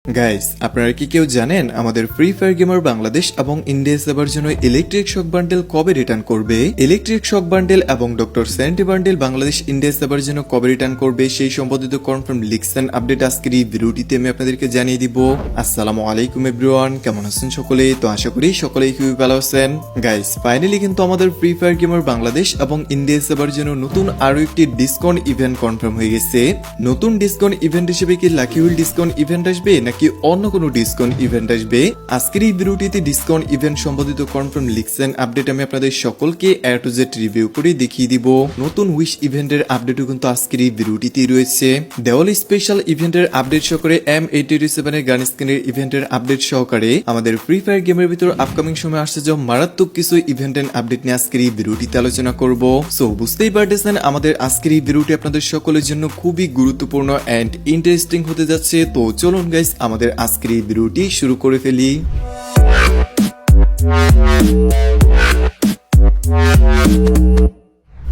Guys, আপনারা কি কেউ জানেন আমাদের ফ্রি ফায়ার গেমার বাংলাদেশ এবং ইন্ডিয়া সেবার জন্য ইলেকট্রিক শক বান্ডেল কবে রিটার্ন করবে? ইলেকট্রিক শক বান্ডেল এবং ডক্টর সেন্টি বান্ডেল বাংলাদেশ ইন্ডিয়া সেবার জন্য কবে রিটার্ন করবে সেই সম্বন্ধিত কনফার্ম লিক্স এন্ড আপডেট আজকের এই ভিডিওটিতে আমি আপনাদেরকে জানিয়ে দিব। আসসালামু আলাইকুম এভরিওয়ান, কেমন আছেন সকলে? তো আশা করি সকলেই খুবই ভালো আছেন। গাইস, ফাইনালি কিন্তু আমাদের ফ্রি ফায়ার গেমার বাংলাদেশ এবং ইন্ডিয়া সেবার জন্য নতুন আরো একটি ডিসকাউন্ট ইভেন্ট কনফার্ম হয়ে গেছে। নতুন ডিসকাউন্ট ইভেন্ট হিসেবে কি লাকি হুইল ডিসকাউন্ট ইভেন্ট আসবে নাকি অন্য কোনো ডিসকাউন্ট ইভেন্ট আসবে? আজকের এই ভিডিওটিতে ডিসকাউন্ট ইভেন্ট সম্বন্ধিত কনফার্ম লিক্স এন্ড আপডেট আমি আপনাদের সকলকে এ টু জেড রিভিউ করে দেখিয়ে দিব। নতুন উইশ ইভেন্টের আপডেটও কিন্তু আজকের এই ভিডিওটিতে রয়েছে। দেওয়ালি স্পেশাল ইভেন্টের আপডেট সহকারে M887 এর গান স্কিনের ইভেন্টের আপডেট সহকারে আমাদের ফ্রি ফায়ার গেমের ভিতর আপকামিং সময় আসছে যে মারাত্মক কিছু ইভেন্ট এন্ড আপডেট নিয়ে আজকের এই ভিডিওটিতে আলোচনা করব। সো বুঝতেই পারতেছেন আমাদের আজকের এই ভিডিওটি আপনাদের সকলের জন্য খুবই গুরুত্বপূর্ণ এন্ড ইন্টারেস্টিং হতে যাচ্ছে। তো চলুন গাইস, আমাদের আজকের এই ভিডিওটি শুরু করে ফেলি।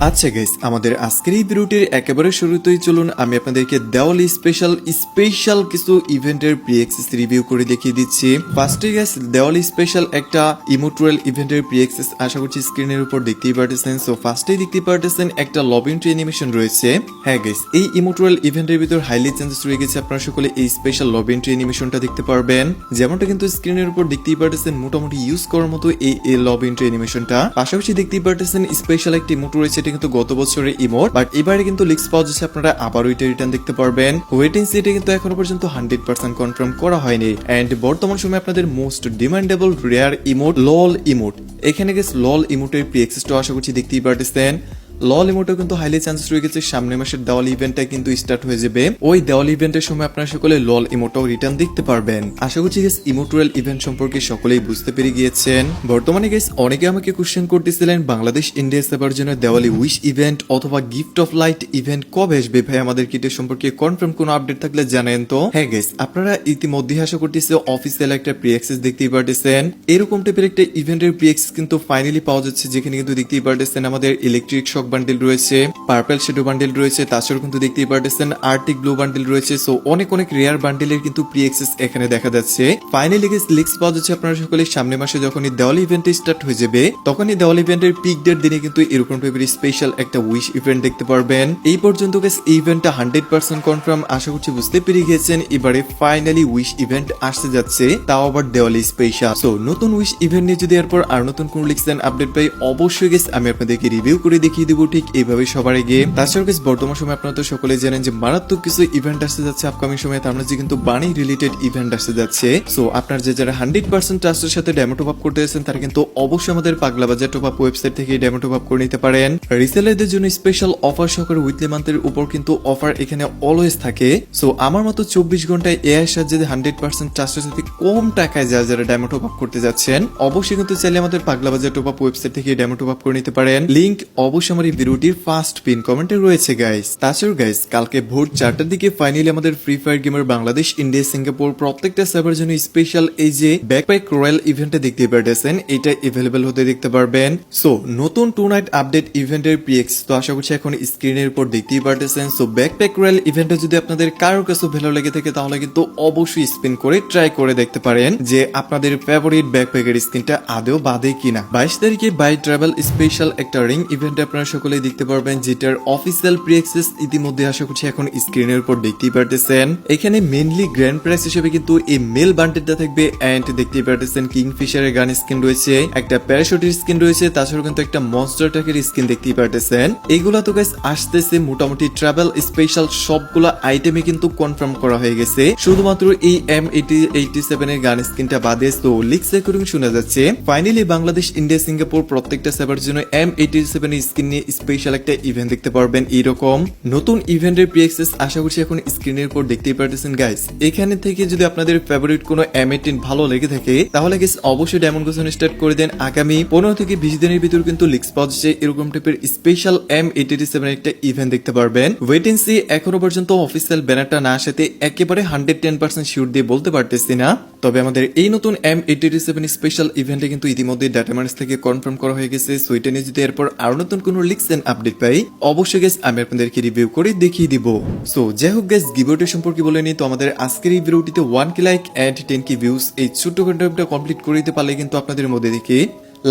আচ্ছা গাইস, আমাদের আজকের এই ভিডিওটির একেবারে শুরুতেই চলুন আমি আপনাদেরকে দেওয়ালি স্পেশাল কিছু ইভেন্টের প্রি অ্যাক্সেস রিভিউ করে দেখিয়ে দিচ্ছি। ফার্স্টে গাইস, দেওয়ালি স্পেশাল একটা ইমোটুয়াল ইভেন্টের প্রি অ্যাক্সেস আশা করছি স্ক্রিনের উপর দেখতেই পারতেছেন। সো ফার্স্টেই দেখতে পারতেছেন একটা লব এন্ট্রি অ্যানিমেশন রয়েছে। হ্যাঁ গাইস, এই ইমোটুয়াল ইভেন্টের ভিতর হাইলি চেঞ্জেস রয়ে গেছে। আপনারা সকলে এই স্পেশাল লব এন্ট্রি অ্যানিমেশনটা দেখতে পারবেন। যেমনটা কিন্তু স্ক্রিনের উপর দেখতেই পারতেছেন মোটামুটি ইউজ করার মতো এই লব এন্ট্রি অ্যানিমেশনটা। পাশাপাশি দেখতেই পারতেছেন স্পেশাল একটি ইমোট রয়েছে, কিন্তু গত বছরের ইমোট, বাট এবারে কিন্তু লিক্স পাওয়া যাচ্ছে, আপনারা আবারও এটা রিটার্ন দেখতে পারবেন। ওয়েটিং সিটে কিন্তু এখনো পর্যন্ত 100% কনফার্ম করা হয়নি। এন্ড বর্তমান সময়ে আপনাদের মোস্ট ডিমান্ডেবল রেয়ার ইমোট লল ইমোট, এখানে গেছে লল ইমোটের প্রি অ্যাক্সেসটা আশা করছি দেখতেই পারতেছেন। লল ইমোটেও কিন্তু হাইলি চান্সেস রয়ে গেছে সামনের মাসের দেওয়ালি ইভেন্টটা কিন্তু স্টার্ট হয়ে যাবে। ওই দেওয়ালি ইভেন্টের সময় আপনারা সকলে লল ইমোটাও রিটার্ন দেখতে পারবেন। আশা করছি গেস ইমোটুয়াল ইভেন্ট সম্পর্কে সকলেই বুঝতে পেরে গিয়েছেন। বর্তমানে গেস অনেকে আমাকে কোশ্চেন করতেছিলেন বাংলাদেশ ইন্ডিয়া সেবার জন্য দেওয়ালি উইশ ইভেন্ট অথবা গিফট অফ লাইট ইভেন্ট কবে আসবে ভাই, আমাদের কিটের সম্পর্কে কনফার্ম কোনো আপডেট থাকলে জানেন তো। হ্যাঁ গেস, আপনারা ইতিমধ্যে আশা করতেছে অফিসিয়াল একটা প্রি অ্যাক্সেস দেখতেই পারতেছেন। এরকম টাইপের একটা ইভেন্টের প্রি অ্যাক্সেস কিন্তু ফাইনালি পাওয়া যাচ্ছে, যেখানে কিন্তু দেখতেই পারতেছেন আমাদের ইলেকট্রিক শক বান্ডেল রয়েছে, পার্পল শ্যাডো বান্ডেল রয়েছে, তাছাড়াও কিন্তু দেখতেই পারতেছেন আর্টিক ব্লু বান্ডেল রয়েছে। সো অনেক রেয়ার বান্ডেলের কিন্তু প্রি অ্যাক্সেস এখানে দেখা যাচ্ছে। ফাইনালি লিক্স পাওয়া যাচ্ছে আপনারা সকলে সামনে মাসে যখনই দেওয়ালি ইভেন্ট স্টার্ট হয়ে যাবে তখনই দেওয়ালি ইভেন্টের পিক ডেট দিনে কিন্তু এরকম টাইপের স্পেশাল একটা উইশ ইভেন্ট দেখতে পারবেন। এই পর্যন্ত গাইস এই ইভেন্টটা 100% কনফার্ম আশা করছি বুঝতে পেরে গিয়েছেন। এবারে ফাইনালি উইশ ইভেন্ট আসতে যাচ্ছে, তাও আবার দেওয়ালি স্পেশাল। সো নতুন উইশ ইভেন্ট নিয়ে যদি এরপর আর নতুন কোন লিক্স এন্ড আপডেট পাই অবশ্যই গাইস আমি আপনাদেরকে রিভিউ করে দেখিয়ে দেবো ঠিক এইভাবে সবার আগে। তাছাড়াও গাইস বর্তমান সময় আপনারা তো সকলে জানেন যে মারাত্মক কিছু ইভেন্ট আসতে যাচ্ছে আপকামিং সময়ে, তার মধ্যে কিন্তু বানি রিলেটেড ইভেন্ট আসতে যাচ্ছে। সো আপনার যারা 100% ট্রাস্টের সাথে ডেমো টপ আপ করতে আছেন তারা কিন্তু অবশ্যই আমাদের পাগলা বাজার টপ আপ ওয়েবসাইট থেকে ডেমো টপ আপ করে নিতে পারেন। রিসেলারদের জন্য স্পেশাল অফার সহকারে উইকলি মান্থের উপর কিন্তু অফার এখানে অলওয়েজ থাকে। সো আমার মতো 24 ঘন্টায় এআই এর সাহায্যে 100% ট্রাস্টের সাথে কম টাকায় যারা ডেমো টপ আপ করতে যাচ্ছেন অবশ্যই কিন্তু চাইলে আমাদের পাগলা বাজার টপ আপ ওয়েবসাইট থেকে ডেমো টপ আপ করে নিতে পারেন। লিংক অবশ্যই আমার এই ভিডিওটির ফার্স্ট পিন কমেন্টে রয়েছে গাইস। তাছাড়াও গাইস কালকে ভোর 4টার দিকে ফাইনালি আমাদের free fire gamer Bangladesh India Singapore প্রত্যেকটা সার্ভার জন্য স্পেশাল এই যে ব্যাকপ্যাক রয়্যাল ইভেন্টে দেখতে পারতেছেন, এটা এভেলেবেল হতে দেখতে পারবেন। সো নতুন টু নাইট আপডেট ইভেন্টের প্রি অ্যাক্সেস তো আশা করছি এখন স্ক্রিনের উপর দেখতেই পারতেছেন। সো ব্যাকপ্যাক রয়্যাল ইভেন্টে যদি আপনাদের কারোর কাছে ভালো লেগে থাকে তাহলে কিন্তু অবশ্যই স্পিন করে ট্রাই করে দেখতে পারেন যে আপনাদের ফেভারিট ব্যাকপ্যাকের স্কিনটা আদৌ বাদে কিনা। 22 তারিখে বাই ট্রাভেল স্পেশাল একটা রিং ইভেন্টে আপনারা সকলেই দেখতে পারবেন, যেটার অফিসিয়াল প্রি অ্যাক্সেস ইতিমধ্যে আশা করছি এখন স্ক্রিনের উপর দেখতেই পারতেছেন। এখানে মেইনলি গ্র্যান্ড প্রাইস হিসেবে কিন্তু এই মেল বান্ডেলটা থাকবে এন্ড দেখতেই পারতেছেন কিংফিশারের গান স্কিন রয়েছে, একটা প্যারাশুটের স্কিন রয়েছে, তাছাড়াও কিন্তু একটা মনস্টার ট্যাকের স্কিন দেখতেই পারতেছেন। এইগুলা তো গাইস আসতেছে মোটামুটি ট্রাভেল স্পেশাল সবগুলা আইটেমে কিন্তু কনফার্ম করা হয়ে গেছে, শুধুমাত্র এই M87 এর গান স্কিনটা বাদে। তো লিক্স রেকর্ডিং শোনা যাচ্ছে ফাইনালি বাংলাদেশ ইন্ডিয়া সিঙ্গাপুর প্রত্যেকটা সার্ভারের জন্য M87 এর স্কিন নিয়ে স্পেশাল একটা ইভেন্ট দেখতে পারবেন। এইরকম নতুন ইভেন্টের প্রি অ্যাক্সেস আশা করছি এখন স্ক্রিনের উপর দেখতেই পারতেছেন গাইস। এখানে থেকে যদি আপনাদের ফেভারিট কোনো M18 ভালো লেগে থাকে তাহলে গাইস অবশ্যই ডায়মন্ড গোছন স্টার্ট করে দেন। আগামী 15 থেকে 20 দিনের ভিতর কিন্তু লিক্স পাওয়া যাচ্ছে এরকম টাইপের স্পেশাল M87 একটা ইভেন্ট দেখতে পারবেন। ওয়েট এন্ড সি, এখনো পর্যন্ত অফিসিয়াল ব্যানারটা না আসাতে একেবারে 110% শিওর দিয়ে বলতে পারতেছি না, তবে আমাদের এই নতুন M87 স্পেশাল ইভেন্টে কিন্তু ইতিমধ্যে ডাটা মাইন্স থেকে কনফার্ম করা হয়ে গেছে। সো এটা নিয়ে যদি এরপর আরো নতুন কোনো লিক্স এন্ড আপডেট পাই অবশ্যই গাইস আমি আপনাদেরকে রিভিউ করে দেখিয়ে দিব। সো যাই হোক গাইস, গিভওয়েটা সম্পর্কে বলে নিই। তো আমাদের আজকের এই ভিডিওটিতে 1k like and 10k views এই ছোট্ট কন্টেন্টটা কমপ্লিট করে দিতে পারলে কিন্তু আপনাদের মধ্যে থেকে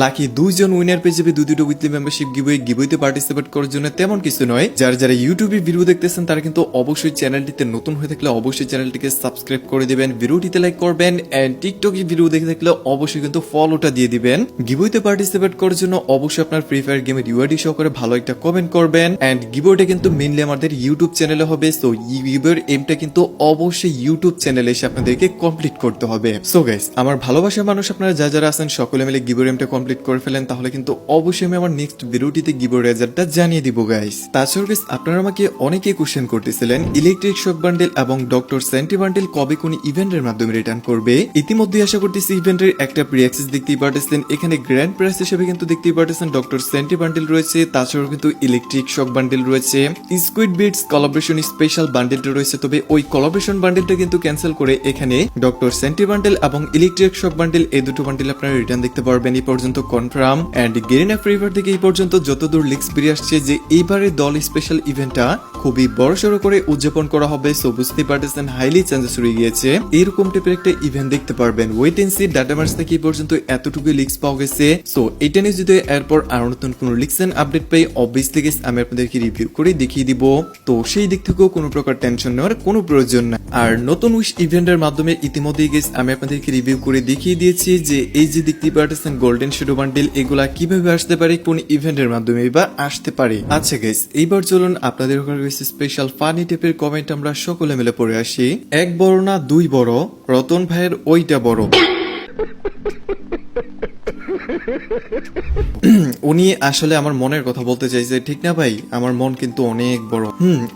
লাকি 2 জন উইনার পেয়ে যাবে দুটো উইকলি মেম্বারশিপ গিভওয়েতে পার্টিসিপেট করার জন্য তেমন কিছু নয়। যারা ইউটিউবে ভিডিও দেখতেছেন তারা কিন্তু অবশ্যই চ্যানেলটিতে নতুন হয়ে থাকলে অবশ্যই চ্যানেলটিকে সাবস্ক্রাইব করে দিবেন, ভিডিওটিতে লাইক করবেন এন্ড টিকটকে ভিডিও দেখে থাকলে অবশ্যই কিন্তু ফলোটা দিয়ে দিবেন। গিভওয়েতে পার্টিসিপেট করার জন্য অবশ্যই আপনার ফ্রি ফায়ার গেমের ইউআইডি সহকারে ভালো একটা কমেন্ট করবেন এন্ড গিভওয়েটা কিন্তু মেইনলি আমাদের ইউটিউব চ্যানেলে হবে। সো গিভওয়ের এমটা কিন্তু অবশ্যই ইউটিউব চ্যানেলে এসে আপনাদেরকে কমপ্লিট করতে হবে। সো গাইস, আমার ভালোবাসার মানুষ আপনারা যারা আছেন সকলে মিলে গিভওয়ের এমটা কমপ্লিট করে ফেলেন, তাহলে কিন্তু অবশ্যই আমি আমার নেক্সট ভিডিওটিতে গিভওয়ে রেজাল্টটা জানিয়ে দিব গাইস। তাছাড়া গাইস, আপনারা আমাকে অনেকেই কোশ্চেন করতেছিলেন ইলেকট্রিক শক বান্ডেল এবং ডক্টর সেন্টি বান্ডেল কবে কোন ইভেন্টের মাধ্যমে রিটার্ন করবে। ইতিমধ্যে আশা করতেছি ইভেন্টের একটা প্রি অ্যাক্সেস দেখতেই পারতেছেন, এখানে গ্র্যান্ড প্রাইস হিসেবে কিন্তু দেখতেই পারতেছেন ডক্টর সেন্টি বান্ডেল রয়েছে, তাছাড়াও কিন্তু ইলেকট্রিক শক বান্ডেল রয়েছে, স্কুইড বিটস কোলাবোরেশন স্পেশাল বান্ডেলটা রয়েছে। তবে ওই কোলাবোরেশন বান্ডেলটা কিন্তু ক্যান্সেল করে এখানে ডক্টর সেন্টি বান্ডেল এবং ইলেকট্রিক শক বান্ডেল এই দুটো বান্ডেল আপনারা রিটার্ন দেখতে পারবেন। এই পর্যন্ত confirm and Garena Free Fire থেকে এই পর্যন্ত যতদূর লিক্স বেরিয়ে আসছে যে এইবারে দল স্পেশাল ইভেন্টটা খুবই বড়সড় করে উদযাপন করা হবে। সো বুঝতে পারতেছেন হাইলি চান্সেস রয়ে গিয়েছে এরকম টাইপের একটা ইভেন্ট দেখতে পারবেন। ওয়েট এন্ড সি, ডাটামার্স থেকে এই পর্যন্ত এতটুকু লিক্স পাওয়া গেছে। সো এটা নিয়ে যদি এরপর আরো নতুন কোনো লিক্স এন্ড আপডেট পাই অবভিয়াসলি গাইস আমি আপনাদেরকে রিভিউ করে দেখিয়ে দিব। তো সেই দিক থেকেও কোনো প্রকার টেনশন নেওয়ার কোনো প্রয়োজন নাই। আর নতুন উইশ ইভেন্টের মাধ্যমে ইতিমধ্যেই গাইস আমি আপনাদেরকে রিভিউ করে দেখিয়ে দিয়েছি যে এই যে দেখতে পারতেছেন গোল্ডেন শ্যাডো বান্ডেল এগুলা কিভাবে আসতে পারে, কোন ইভেন্টের মাধ্যমে বা আসতে পারে। আচ্ছা গাইস, এইবার চলুন আপনাদের কাছে স্পেশাল ফানি টাইপের কমেন্ট আমরা সকলে মিলে পড়ে আসি। এক বড় না দুই বড়, রতন ভাইয়ের ওইটা বড়। উনি আসলে আমার মনের কথা বলতে চাইছে, ঠিক না ভাই? আমার মন কিন্তু অনেক বড়।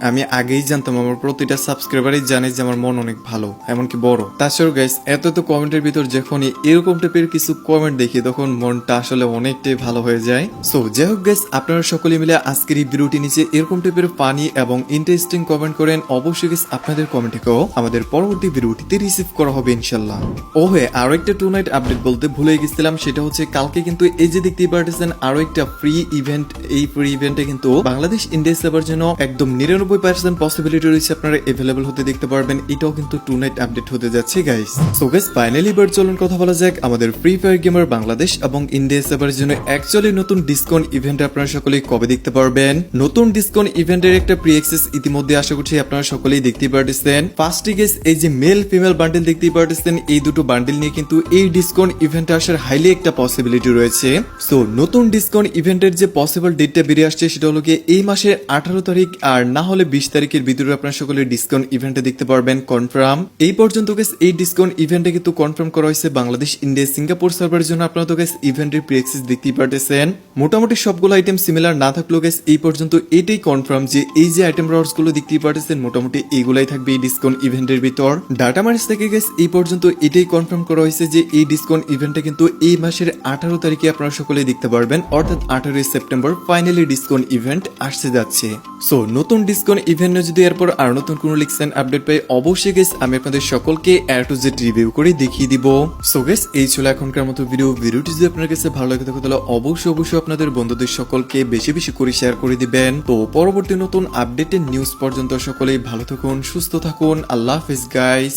আমি আগেই জানতাম, আমার প্রতিটা সাবস্ক্রাইবারই জানে যে আমার মন অনেক ভালো, এমনকি বড়। তাছাড়াও গাইস, এত কমেন্টের ভিতর যখনই এরকম টাইপের কিছু কমেন্ট দেখি তখন মনটা আসলে অনেকটাই ভালো হয়ে যায়। সো যাই হোক গাইস, আপনারা সকলে মিলে আজকের এই ভিডিওটি নিচে এরকম টাইপের ফানি এবং ইন্টারেস্টিং কমেন্ট করেন। অবশ্যই গাইস আপনাদের কমেন্টকেও আমাদের পরবর্তী ভিডিওটিতে রিসিভ করা হবে ইনশাল্লাহ। ও হ্যাঁ, আরো একটা টু নাইট আপডেট বলতে ভুলে গেছিলাম, সেটা হচ্ছে কালকে কিন্তু এই যে দেখতেই পারতেছেন আরো একটা ফ্রি ইভেন্ট। এই ফ্রি ইভেন্টে কিন্তু বাংলাদেশ ইন্ডিয়া সার্ভার জন্য একদম 99% পসিবিলিটি রয়েছে আপনারা अवेलेबल হতে দেখতে পারবেন। এটাও কিন্তু টু নাইট আপডেট হতে যাচ্ছে গাইস। সো গাইস, ফাইনালি এবার চলুন কথা বলা যাক আমাদের ফ্রি ফায়ার গেমার বাংলাদেশ এবং ইন্ডিয়া সার্ভারের জন্য অ্যাকচুয়ালি নতুন ডিসকাউন্ট ইভেন্ট আপনারা সকলেই কবে দেখতে পারবেন। নতুন ডিসকাউন্ট ইভেন্টের একটা প্রি অ্যাক্সেস ইতিমধ্যে আশা করছি আপনারা সকলেই দেখতেই পারতেছেন। ফার্স্টে গাইস, এই যে মেল ফিমেল বান্ডেল দেখতেই পারতেছেন, এই দুটো বান্ডেল নিয়ে কিন্তু এই ডিসকাউন্ট ইভেন্টে আসার হাইলি একটা পসিবিলিটি রয়েছে। সো নতুন ডিসকাউন্ট ইভেন্টের যে পসিবল ডেটটা বেরিয়ে আসছে সেটা হলো গিয়ে এই মাসের 18 তারিখ আর না হলে 20 তারিখের ভিতরে আপনারা সকলে ডিসকাউন্ট ইভেন্টে দেখতে পারবেন কনফার্ম। এই পর্যন্ত গাইস এই ডিসকাউন্ট ইভেন্টে কিন্তু কনফার্ম করা হয়েছে বাংলাদেশ ইন্ডিয়া সিঙ্গাপুর সার্ভারের জন্য। আপনারা তো গাইস ইভেন্টের প্রি অ্যাক্সেস দেখতেই পারতেছেন। মোটামুটি সবগুলো আইটেম সিমিলার না থাকলেও গাইস এই পর্যন্ত এটাই কনফার্ম যে এই যে আইটেম রাউন্ডস গুলো দেখতেই পারতেছেন মোটামুটি এইগুলাই থাকবে এই ডিসকাউন্ট ইভেন্টের ভিতর। ডাটা মার্স থেকে গাইস এই পর্যন্ত এটাই কনফার্ম করা হয়েছে যে এই ডিসকাউন্ট ইভেন্টটা কিন্তু এই মাসের 18 তারিখে আপনারা সকলেই দেখতে পারবেন, অর্থাৎ 18 সেপ্টেম্বর ফাইনালি ডিসকাউন্ট ইভেন্ট আসতে যাচ্ছে। সো নতুন ডিসকাউন্ট ইভেন্ট যদি এরপর আর নতুন কোনো লিক্স এন্ড আপডেট পাই অবশ্যই গাইস আমি আপনাদের সকলকে এ টু জেড রিভিউ করে দেখিয়ে দিব। সো গাইস, এই ছিল এখনকার মতো ভিডিওটি যদি আপনার কাছে ভালো লাগে থাকে তাহলে অবশ্যই আপনাদের বন্ধুদের সকলকে বেশি বেশি করে শেয়ার করে দিবেন। তো পরবর্তী নতুন আপডেটের নিউজ পর্যন্ত সকলেই ভালো থাকুন, সুস্থ থাকুন। আল্লাহ হাফেজ গাইস।